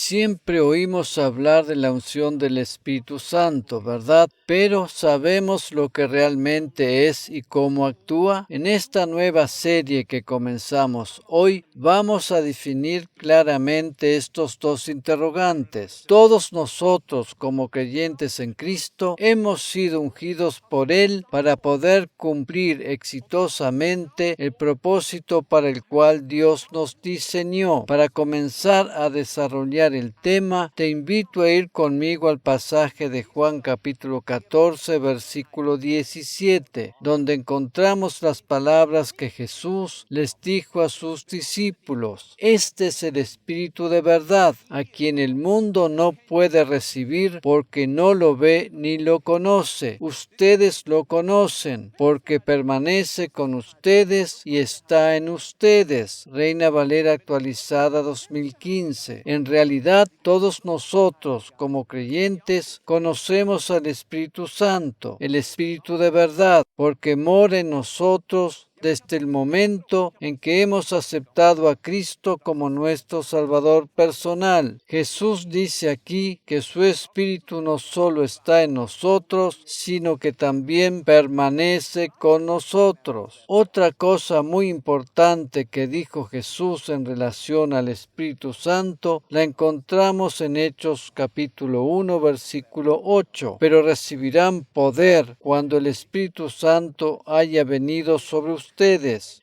Siempre oímos hablar de la unción del Espíritu Santo, ¿verdad? Pero ¿sabemos lo que realmente es y cómo actúa? En esta nueva serie que comenzamos hoy, vamos a definir claramente estos dos interrogantes. Todos nosotros, como creyentes en Cristo, hemos sido ungidos por Él para poder cumplir exitosamente el propósito para el cual Dios nos diseñó. Para comenzar a desarrollar el tema, te invito a ir conmigo al pasaje de Juan capítulo 14, versículo 17, donde encontramos las palabras que Jesús les dijo a sus discípulos. Este es el Espíritu de verdad, a quien el mundo no puede recibir porque no lo ve ni lo conoce. Ustedes lo conocen porque permanece con ustedes y está en ustedes. Reina Valera actualizada 2015. En realidad, todos nosotros, como creyentes, conocemos al Espíritu Santo, el Espíritu de verdad, porque mora en nosotros desde el momento en que hemos aceptado a Cristo como nuestro Salvador personal. Jesús dice aquí que su Espíritu no solo está en nosotros, sino que también permanece con nosotros. Otra cosa muy importante que dijo Jesús en relación al Espíritu Santo la encontramos en Hechos capítulo 1, versículo 8. Pero recibirán poder cuando el Espíritu Santo haya venido sobre ustedes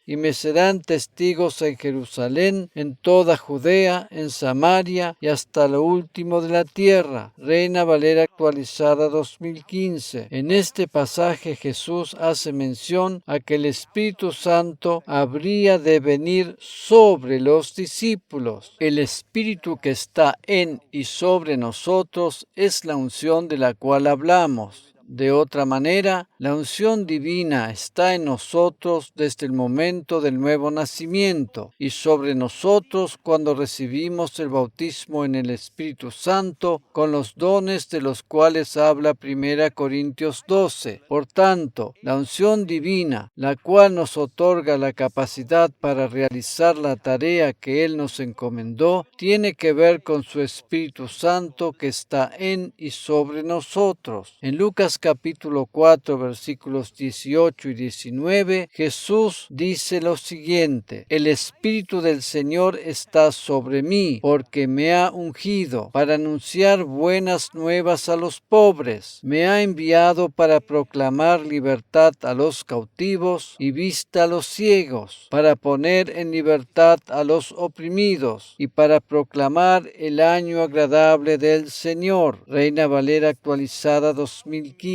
y me serán testigos en Jerusalén, en toda Judea, en Samaria y hasta lo último de la tierra. Reina Valera actualizada 2015. En este pasaje Jesús hace mención a que el Espíritu Santo habría de venir sobre los discípulos. El Espíritu que está en y sobre nosotros es la unción de la cual hablamos. De otra manera, la unción divina está en nosotros desde el momento del nuevo nacimiento y sobre nosotros cuando recibimos el bautismo en el Espíritu Santo con los dones de los cuales habla 1 Corintios 12. Por tanto, la unción divina, la cual nos otorga la capacidad para realizar la tarea que Él nos encomendó, tiene que ver con su Espíritu Santo que está en y sobre nosotros. En Lucas capítulo 4, versículos 18 y 19, Jesús dice lo siguiente: el Espíritu del Señor está sobre mí, porque me ha ungido para anunciar buenas nuevas a los pobres. Me ha enviado para proclamar libertad a los cautivos y vista a los ciegos, para poner en libertad a los oprimidos y para proclamar el año agradable del Señor. Reina Valera actualizada 2015.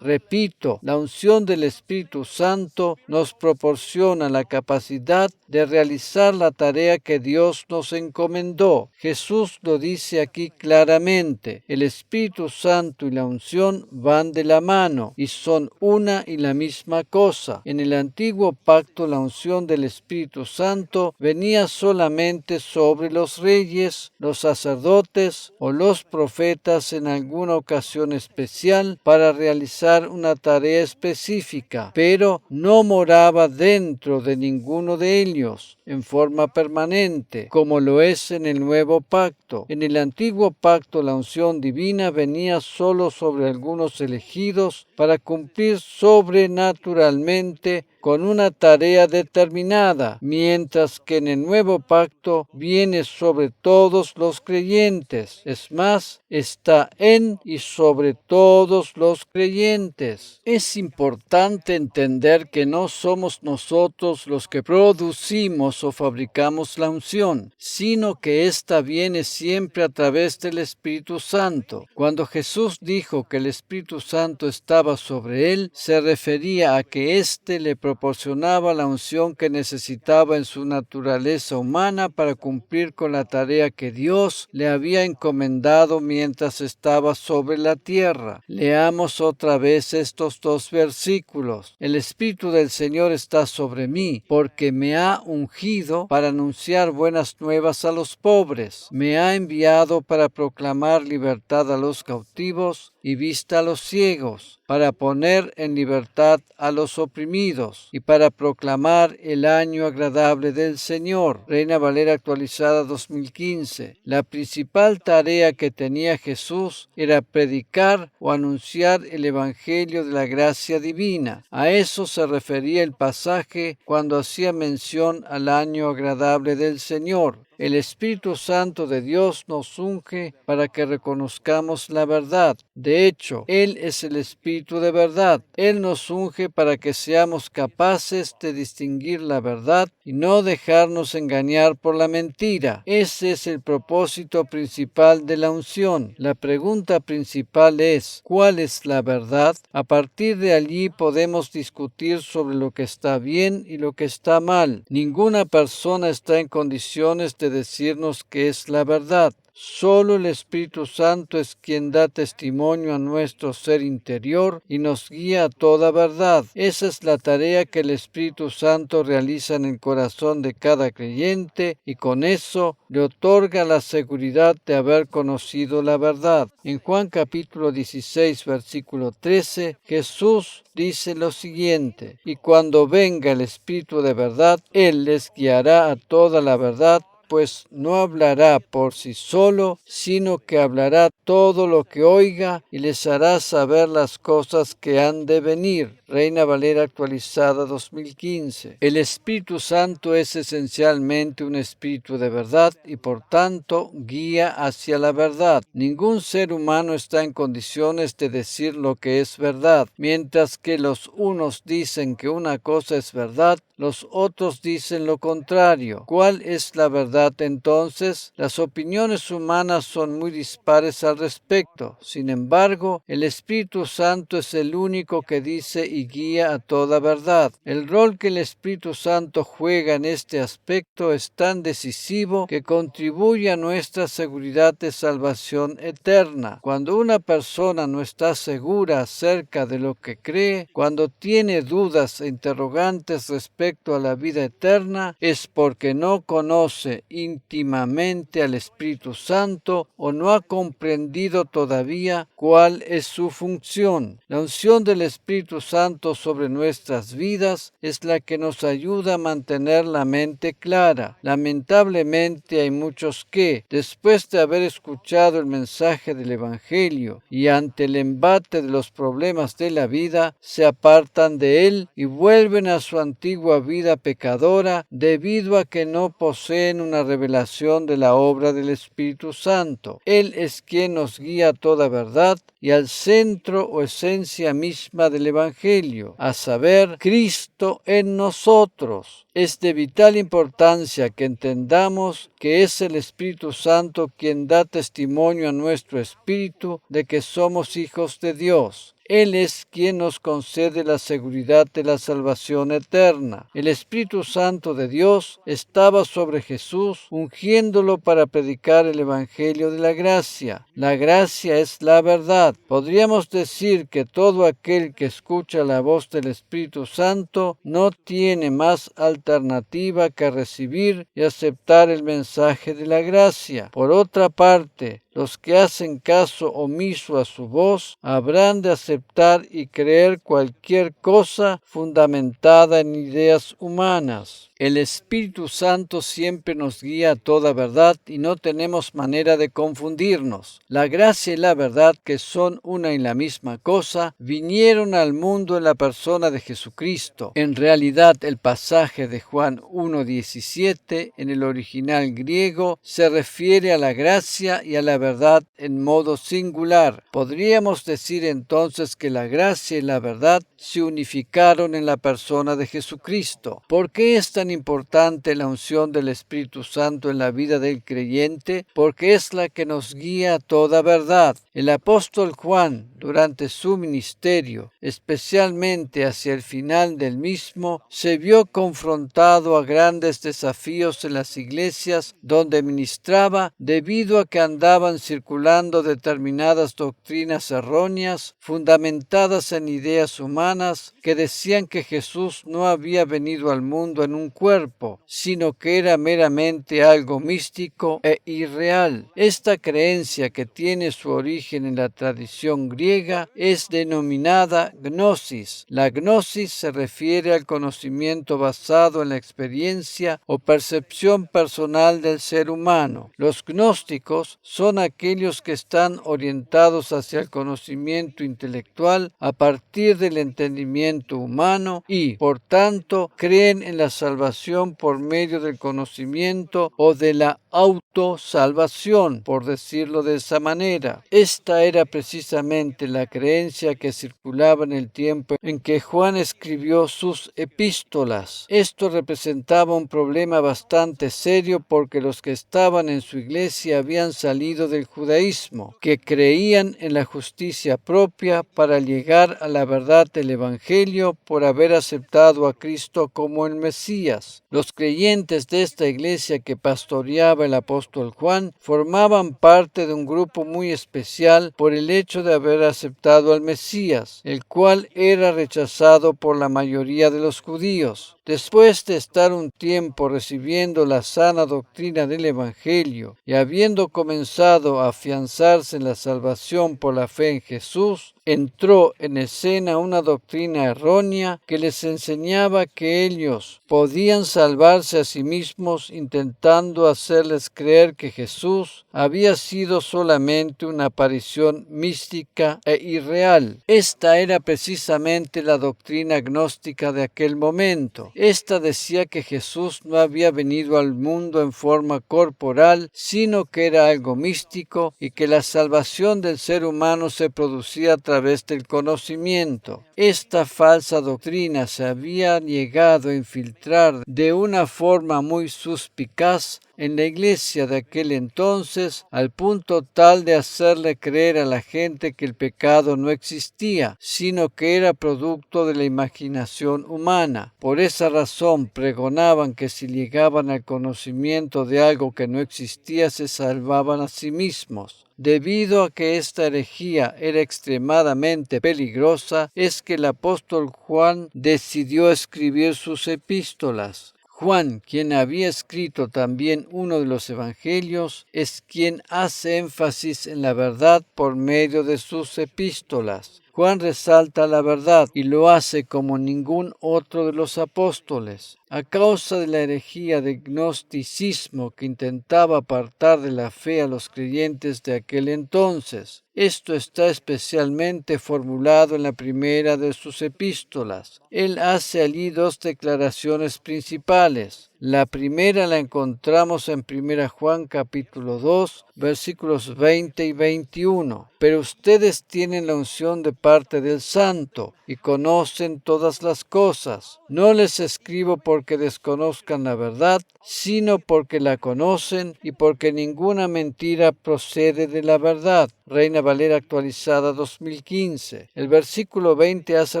Repito, la unción del Espíritu Santo nos proporciona la capacidad de realizar la tarea que Dios nos encomendó. Jesús lo dice aquí claramente. El Espíritu Santo y la unción van de la mano y son una y la misma cosa. En el antiguo pacto, la unción del Espíritu Santo venía solamente sobre los reyes, los sacerdotes o los profetas en alguna ocasión especial para realizar una tarea específica, pero no moraba dentro de ninguno de ellos en forma permanente, como lo es en el nuevo pacto. En el antiguo pacto, la unción divina venía solo sobre algunos elegidos para cumplir sobrenaturalmente con una tarea determinada, mientras que en el nuevo pacto viene sobre todos los creyentes. Es más, está en y sobre todos los creyentes. Es importante entender que no somos nosotros los que producimos o fabricamos la unción, sino que ésta viene siempre a través del Espíritu Santo. Cuando Jesús dijo que el Espíritu Santo estaba sobre él, se refería a que éste le proporcionaba la unción que necesitaba en su naturaleza humana para cumplir con la tarea que Dios le había encomendado mientras estaba sobre la tierra. Leamos Veamos otra vez estos dos versículos. El Espíritu del Señor está sobre mí, porque me ha ungido para anunciar buenas nuevas a los pobres. Me ha enviado para proclamar libertad a los cautivos y vista a los ciegos, para poner en libertad a los oprimidos y para proclamar el año agradable del Señor. Reina Valera actualizada 2015. La principal tarea que tenía Jesús era predicar o anunciar el Evangelio de la gracia divina. A eso se refería el pasaje cuando hacía mención al año agradable del Señor. El Espíritu Santo de Dios nos unge para que reconozcamos la verdad. De hecho, Él es el Espíritu de verdad. Él nos unge para que seamos capaces de distinguir la verdad y no dejarnos engañar por la mentira. Ese es el propósito principal de la unción. La pregunta principal es, ¿cuál es la verdad? A partir de allí podemos discutir sobre lo que está bien y lo que está mal. Ninguna persona está en condiciones de decirnos qué es la verdad. Solo el Espíritu Santo es quien da testimonio a nuestro ser interior y nos guía a toda verdad. Esa es la tarea que el Espíritu Santo realiza en el corazón de cada creyente y con eso le otorga la seguridad de haber conocido la verdad. En Juan capítulo 16, versículo 13, Jesús dice lo siguiente: y cuando venga el Espíritu de verdad, Él les guiará a toda la verdad, pues no hablará por sí solo, sino que hablará todo lo que oiga y les hará saber las cosas que han de venir. Reina Valera actualizada 2015. El Espíritu Santo es esencialmente un espíritu de verdad y por tanto guía hacia la verdad. Ningún ser humano está en condiciones de decir lo que es verdad. Mientras que los unos dicen que una cosa es verdad, los otros dicen lo contrario. ¿Cuál es la verdad entonces? Las opiniones humanas son muy dispares al respecto. Sin embargo, el Espíritu Santo es el único que dice y guía a toda verdad. El rol que el Espíritu Santo juega en este aspecto es tan decisivo que contribuye a nuestra seguridad de salvación eterna. Cuando una persona no está segura acerca de lo que cree, cuando tiene dudas e interrogantes respecto a la vida eterna, es porque no conoce íntimamente al Espíritu Santo o no ha comprendido todavía cuál es su función. La unción del Espíritu Santo sobre nuestras vidas es la que nos ayuda a mantener la mente clara. Lamentablemente hay muchos que, después de haber escuchado el mensaje del Evangelio y ante el embate de los problemas de la vida, se apartan de él y vuelven a su antigua vida pecadora debido a que no poseen una revelación de la obra del Espíritu Santo. Él es quien nos guía a toda verdad y al centro o esencia misma del Evangelio, a saber, Cristo en nosotros. Es de vital importancia que entendamos que es el Espíritu Santo quien da testimonio a nuestro espíritu de que somos hijos de Dios. Él es quien nos concede la seguridad de la salvación eterna. El Espíritu Santo de Dios estaba sobre Jesús, ungiéndolo para predicar el Evangelio de la gracia. La gracia es la verdad. Podríamos decir que todo aquel que escucha la voz del Espíritu Santo no tiene más alternativa que recibir y aceptar el mensaje de la gracia. Por otra parte, los que hacen caso omiso a su voz habrán de aceptar y creer cualquier cosa fundamentada en ideas humanas. El Espíritu Santo siempre nos guía a toda verdad y no tenemos manera de confundirnos. La gracia y la verdad, que son una y la misma cosa, vinieron al mundo en la persona de Jesucristo. En realidad, el pasaje de Juan 1:17 en el original griego se refiere a la gracia y a la verdad en modo singular. Podríamos decir entonces que la gracia y la verdad se unificaron en la persona de Jesucristo. ¿Por qué es tan importante la unción del Espíritu Santo en la vida del creyente? Porque es la que nos guía a toda verdad. El apóstol Juan, durante su ministerio, especialmente hacia el final del mismo, se vio confrontado a grandes desafíos en las iglesias donde ministraba debido a que andaban circulando determinadas doctrinas erróneas, fundamentales fundamentadas en ideas humanas que decían que Jesús no había venido al mundo en un cuerpo, sino que era meramente algo místico e irreal. Esta creencia, que tiene su origen en la tradición griega, es denominada gnosis. La gnosis se refiere al conocimiento basado en la experiencia o percepción personal del ser humano. Los gnósticos son aquellos que están orientados hacia el conocimiento intelectual a partir del entendimiento humano y, por tanto, creen en la salvación por medio del conocimiento o de la autosalvación, por decirlo de esa manera. Esta era precisamente la creencia que circulaba en el tiempo en que Juan escribió sus epístolas. Esto representaba un problema bastante serio porque los que estaban en su iglesia habían salido del judaísmo, que creían en la justicia propia para llegar a la verdad del Evangelio por haber aceptado a Cristo como el Mesías. Los creyentes de esta iglesia que pastoreaba el apóstol Juan formaban parte de un grupo muy especial por el hecho de haber aceptado al Mesías, el cual era rechazado por la mayoría de los judíos. Después de estar un tiempo recibiendo la sana doctrina del Evangelio y habiendo comenzado a afianzarse en la salvación por la fe en Jesús, entró en escena una doctrina errónea que les enseñaba que ellos podían salvarse a sí mismos intentando hacerles creer que Jesús había sido solamente una aparición mística e irreal. Esta era precisamente la doctrina gnóstica de aquel momento. Esta decía que Jesús no había venido al mundo en forma corporal, sino que era algo místico y que la salvación del ser humano se producía a través del conocimiento. Esta falsa doctrina se había llegado a infiltrar de una forma muy suspicaz en la iglesia de aquel entonces, al punto tal de hacerle creer a la gente que el pecado no existía, sino que era producto de la imaginación humana. Por esa razón pregonaban que si llegaban al conocimiento de algo que no existía, se salvaban a sí mismos. Debido a que esta herejía era extremadamente peligrosa, es que el apóstol Juan decidió escribir sus epístolas. Juan, quien había escrito también uno de los evangelios, es quien hace énfasis en la verdad por medio de sus epístolas. Juan resalta la verdad y lo hace como ningún otro de los apóstoles. A causa de la herejía de gnosticismo que intentaba apartar de la fe a los creyentes de aquel entonces. Esto está especialmente formulado en la primera de sus epístolas. Él hace allí dos declaraciones principales. La primera la encontramos en 1 Juan capítulo 2, versículos 20 y 21. Pero ustedes tienen la unción de parte del Santo y conocen todas las cosas. No les escribo porque desconozcan la verdad, sino porque la conocen y porque ninguna mentira procede de la verdad. Reina Valera actualizada 2015. El versículo 20 hace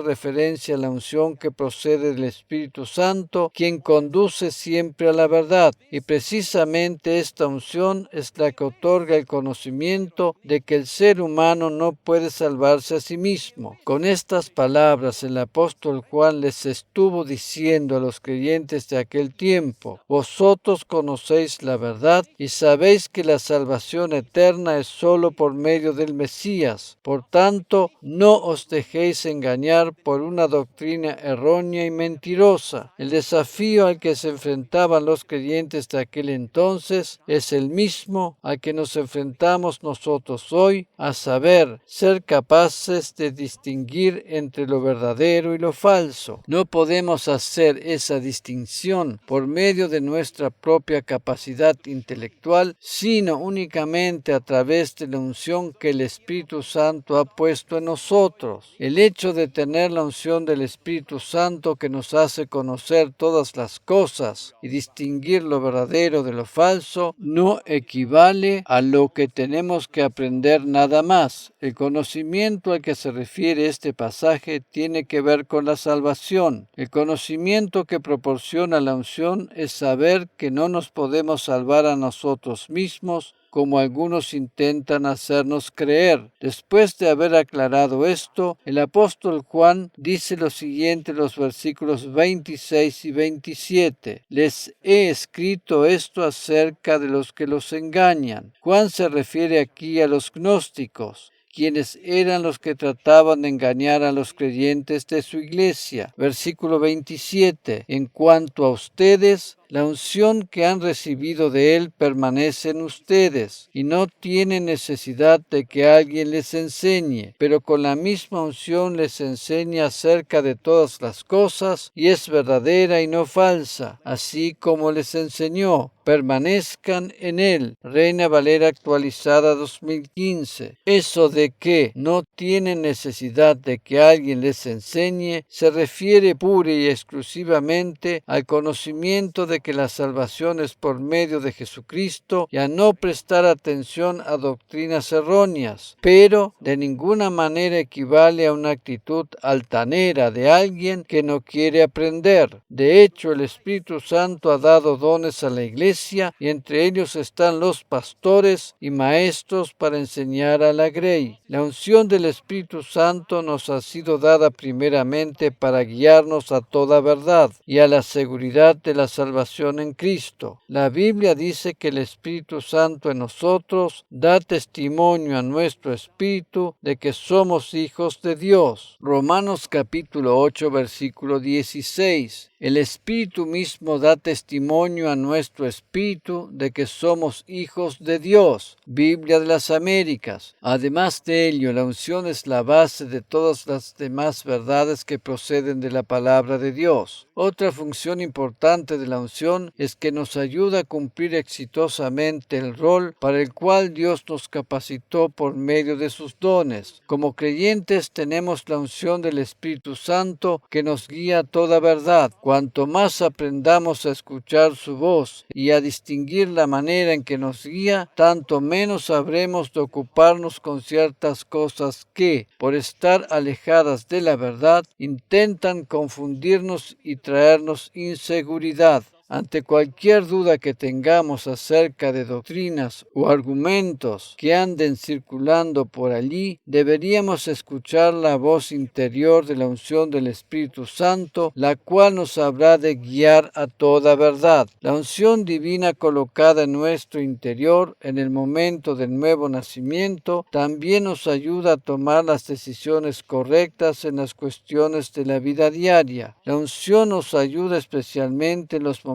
referencia a la unción que procede del Espíritu Santo, quien conduce siempre a la verdad. Y precisamente esta unción es la que otorga el conocimiento de que el ser humano no puede salvarse a sí mismo. Con estas palabras el apóstol Juan les estuvo diciendo a los creyentes de aquel tiempo: vosotros conocéis la verdad y sabéis que la salvación eterna es solo por medio del Mesías. Por tanto, no os dejéis engañar por una doctrina errónea y mentirosa. El desafío al que se enfrentaban los creyentes de aquel entonces es el mismo al que nos enfrentamos nosotros hoy, a saber, ser capaces de distinguir entre lo verdadero y lo falso. No podemos hacer esa distinción por medio de nuestra propia capacidad intelectual, sino únicamente a través de la unción que el Espíritu Santo ha puesto en nosotros. El hecho de tener la unción del Espíritu Santo que nos hace conocer todas las cosas y distinguir lo verdadero de lo falso no equivale a lo que tenemos que aprender nada más. El conocimiento al que se refiere este pasaje tiene que ver con la salvación. El conocimiento que proporciona la unción es saber que no nos podemos salvar a nosotros mismos, como algunos intentan hacernos creer. Después de haber aclarado esto, el apóstol Juan dice lo siguiente en los versículos 26 y 27. Les he escrito esto acerca de los que los engañan. Juan se refiere aquí a los gnósticos, quienes eran los que trataban de engañar a los creyentes de su iglesia. Versículo 27. En cuanto a ustedes, la unción que han recibido de Él permanece en ustedes y no tienen necesidad de que alguien les enseñe, pero con la misma unción les enseña acerca de todas las cosas y es verdadera y no falsa, así como les enseñó. Permanezcan en Él. Reina Valera actualizada 2015. Eso de que no tienen necesidad de que alguien les enseñe se refiere pura y exclusivamente al conocimiento de que la salvación es por medio de Jesucristo y a no prestar atención a doctrinas erróneas, pero de ninguna manera equivale a una actitud altanera de alguien que no quiere aprender. De hecho, el Espíritu Santo ha dado dones a la iglesia y entre ellos están los pastores y maestros para enseñar a la grey. La unción del Espíritu Santo nos ha sido dada primeramente para guiarnos a toda verdad y a la seguridad de la salvación en Cristo. La Biblia dice que el Espíritu Santo en nosotros da testimonio a nuestro espíritu de que somos hijos de Dios. Romanos capítulo 8 versículo 16. El Espíritu mismo da testimonio a nuestro espíritu de que somos hijos de Dios. Biblia de las Américas. Además de ello, la unción es la base de todas las demás verdades que proceden de la palabra de Dios. Otra función importante de la unción es que nos ayuda a cumplir exitosamente el rol para el cual Dios nos capacitó por medio de sus dones. Como creyentes tenemos la unción del Espíritu Santo que nos guía a toda verdad. Cuanto más aprendamos a escuchar su voz y a distinguir la manera en que nos guía, tanto menos habremos de ocuparnos con ciertas cosas que, por estar alejadas de la verdad, intentan confundirnos y traernos inseguridad. Ante cualquier duda que tengamos acerca de doctrinas o argumentos que anden circulando por allí, deberíamos escuchar la voz interior de la unción del Espíritu Santo, la cual nos habrá de guiar a toda verdad. La unción divina colocada en nuestro interior en el momento del nuevo nacimiento también nos ayuda a tomar las decisiones correctas en las cuestiones de la vida diaria. La unción nos ayuda especialmente en los momentos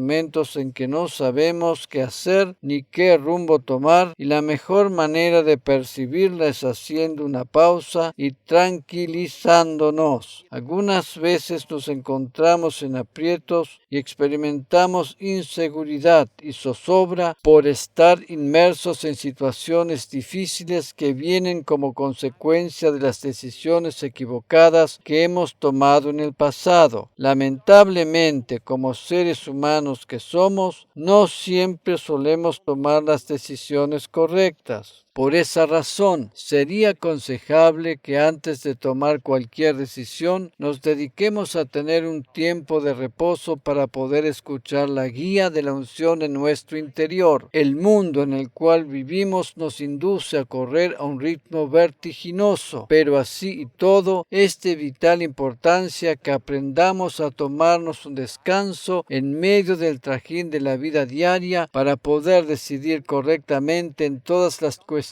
en que no sabemos qué hacer ni qué rumbo tomar, y la mejor manera de percibirla es haciendo una pausa y tranquilizándonos. Algunas veces nos encontramos en aprietos y experimentamos inseguridad y zozobra por estar inmersos en situaciones difíciles que vienen como consecuencia de las decisiones equivocadas que hemos tomado en el pasado. Lamentablemente, como seres humanos que somos, no siempre solemos tomar las decisiones correctas. Por esa razón, sería aconsejable que antes de tomar cualquier decisión nos dediquemos a tener un tiempo de reposo para poder escuchar la guía de la unción en nuestro interior. El mundo en el cual vivimos nos induce a correr a un ritmo vertiginoso, pero así y todo, es de vital importancia que aprendamos a tomarnos un descanso en medio del trajín de la vida diaria para poder decidir correctamente en todas las cuestiones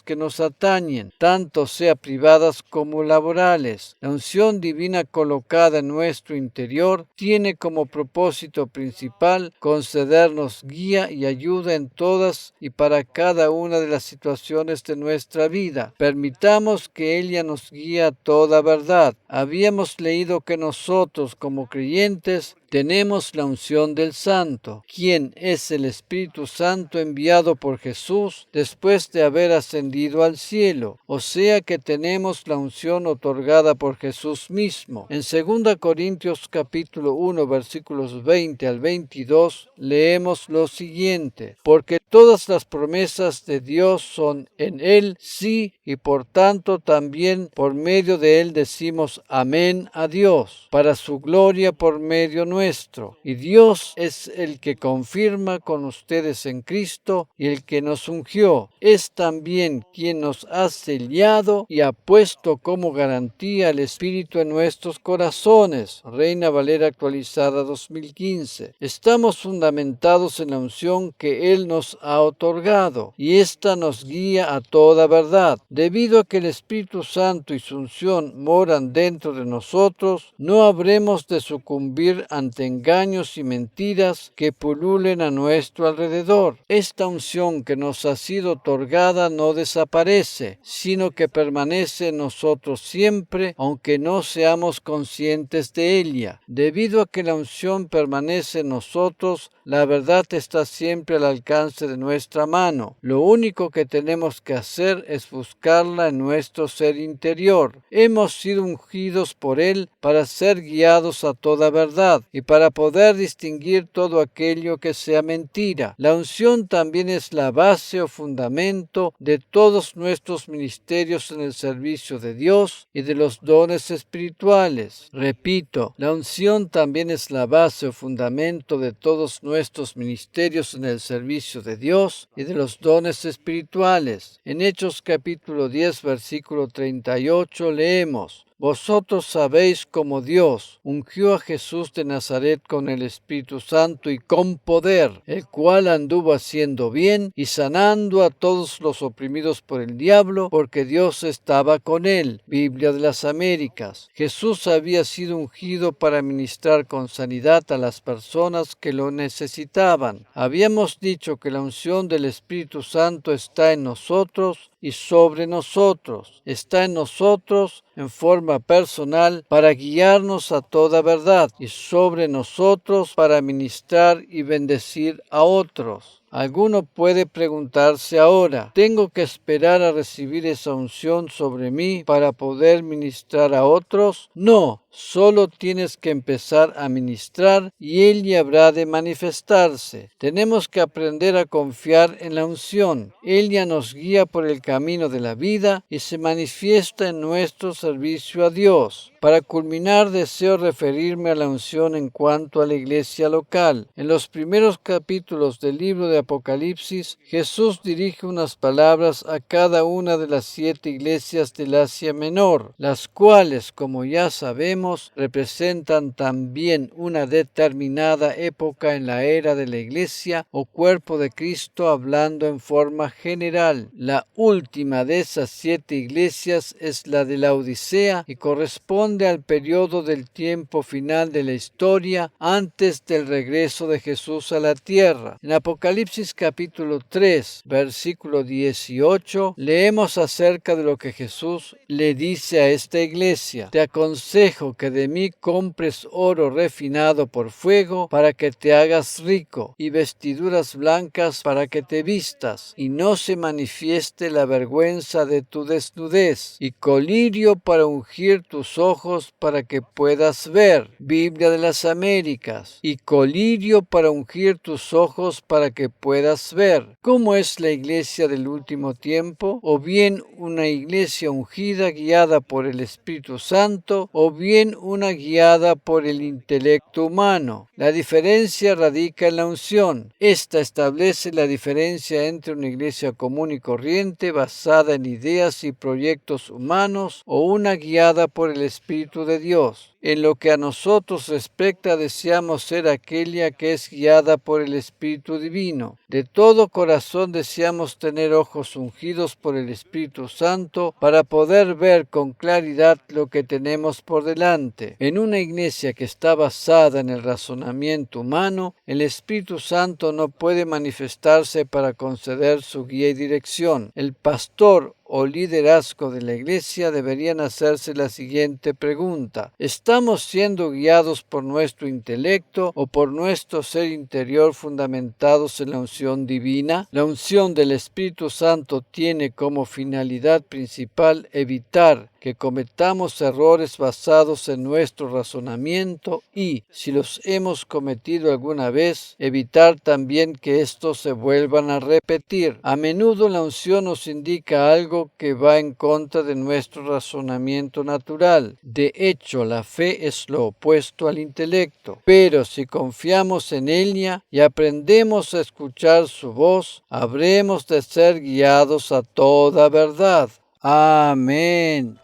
que nos atañen, tanto sea privadas como laborales. La unción divina colocada en nuestro interior tiene como propósito principal concedernos guía y ayuda en todas y para cada una de las situaciones de nuestra vida. Permitamos que ella nos guíe a toda verdad. Habíamos leído que nosotros, como creyentes, tenemos la unción del Santo, quien es el Espíritu Santo enviado por Jesús después de haber ascendido al cielo. O sea que tenemos la unción otorgada por Jesús mismo. En 2 Corintios capítulo 1 versículos 20 al 22 leemos lo siguiente: porque todas las promesas de Dios son en Él sí, y por tanto también por medio de Él decimos amén a Dios, para su gloria por medio nuestro. Y Dios es el que confirma con ustedes en Cristo y el que nos ungió. Es también quien nos ha sellado y ha puesto como garantía el Espíritu en nuestros corazones. Reina Valera actualizada 2015. Estamos fundamentados en la unción que Él nos ha otorgado y ésta nos guía a toda verdad. Debido a que el Espíritu Santo y su unción moran dentro de nosotros, no habremos de sucumbir ante engaños y mentiras que pululen a nuestro alrededor. Esta unción que nos ha sido otorgada no desaparece, sino que permanece en nosotros siempre, aunque no seamos conscientes de ella. Debido a que la unción permanece en nosotros, la verdad está siempre al alcance de nuestra mano. Lo único que tenemos que hacer es buscarla en nuestro ser interior. Hemos sido ungidos por Él para ser guiados a toda verdad y para poder distinguir todo aquello que sea mentira. La unción también es la base o fundamento de todos nuestros ministerios en el servicio de Dios y de los dones espirituales. Repito, la unción también es la base o fundamento de todos nuestros ministerios en el servicio de Dios y de los dones espirituales. En Hechos capítulo 10, versículo 38 leemos: Vosotros sabéis cómo Dios ungió a Jesús de Nazaret con el Espíritu Santo y con poder, el cual anduvo haciendo bien y sanando a todos los oprimidos por el diablo, porque Dios estaba con él. Biblia de las Américas. Jesús había sido ungido para ministrar con sanidad a las personas que lo necesitaban. Habíamos dicho que la unción del Espíritu Santo está en nosotros y sobre nosotros. Está en nosotros en forma personal para guiarnos a toda verdad y sobre nosotros para ministrar y bendecir a otros. Alguno puede preguntarse ahora, ¿tengo que esperar a recibir esa unción sobre mí para poder ministrar a otros? No, solo tienes que empezar a ministrar y ella habrá de manifestarse. Tenemos que aprender a confiar en la unción. Ella nos guía por el camino de la vida y se manifiesta en nuestro servicio a Dios. Para culminar, deseo referirme a la unción en cuanto a la iglesia local. En los primeros capítulos del libro de Apocalipsis, Jesús dirige unas palabras a cada una de las 7 iglesias del Asia Menor, las cuales, como ya sabemos, representan también una determinada época en la era de la iglesia o cuerpo de Cristo, hablando en forma general. La última de esas 7 iglesias es la de la Odisea y corresponde al periodo del tiempo final de la historia antes del regreso de Jesús a la tierra. En Apocalipsis capítulo 3, versículo 18, leemos acerca de lo que Jesús le dice a esta iglesia: Te aconsejo que de mí compres oro refinado por fuego para que te hagas rico, y vestiduras blancas para que te vistas, y no se manifieste la vergüenza de tu desnudez, y colirio para ungir tus ojos para que puedas ver. Biblia de las Américas. Y colirio para ungir tus ojos para que puedas ver. ¿Cómo es la iglesia del último tiempo? O bien una iglesia ungida guiada por el Espíritu Santo, o bien una guiada por el intelecto humano. La diferencia radica en la unción. Esta establece la diferencia entre una iglesia común y corriente basada en ideas y proyectos humanos o una guiada por el Espíritu de Dios. En lo que a nosotros respecta, deseamos ser aquella que es guiada por el Espíritu Divino. De todo corazón deseamos tener ojos ungidos por el Espíritu Santo para poder ver con claridad lo que tenemos por delante. En una iglesia que está basada en el razonamiento humano, el Espíritu Santo no puede manifestarse para conceder su guía y dirección. El pastor o liderazgo de la Iglesia deberían hacerse la siguiente pregunta: ¿estamos siendo guiados por nuestro intelecto o por nuestro ser interior fundamentados en la unción divina? La unción del Espíritu Santo tiene como finalidad principal evitar que cometamos errores basados en nuestro razonamiento y, si los hemos cometido alguna vez, evitar también que estos se vuelvan a repetir. A menudo la unción nos indica algo que va en contra de nuestro razonamiento natural. De hecho, la fe es lo opuesto al intelecto. Pero si confiamos en ella y aprendemos a escuchar su voz, habremos de ser guiados a toda verdad. Amén.